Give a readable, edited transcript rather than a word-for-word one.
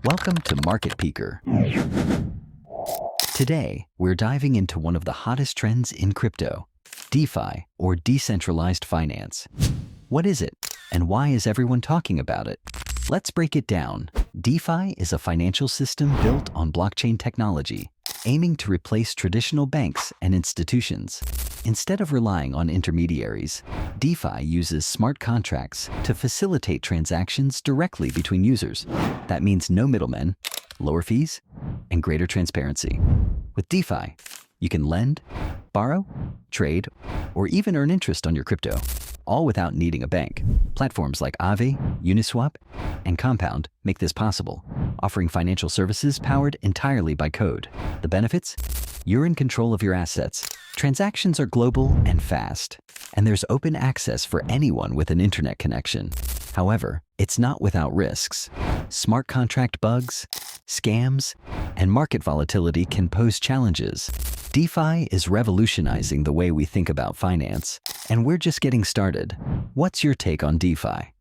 Welcome to Market Peeker. Today, we're diving into one of the hottest trends in crypto, DeFi, or decentralized finance. What is it, and why is everyone talking about it? Let's break it down. DeFi is a financial system built on blockchain technology, aiming to replace traditional banks and institutions. Instead of relying on intermediaries, DeFi uses smart contracts to facilitate transactions directly between users. That means no middlemen, lower fees, and greater transparency. With DeFi, you can lend, borrow, trade, or even earn interest on your crypto, all without needing a bank. Platforms like Aave, Uniswap, and Compound make this possible, offering financial services powered entirely by code. The benefits? You're in control of your assets. Transactions are global and fast, and there's open access for anyone with an internet connection. However, it's not without risks. Smart contract bugs, scams, and market volatility can pose challenges. DeFi is revolutionizing the way we think about finance, and we're just getting started. What's your take on DeFi?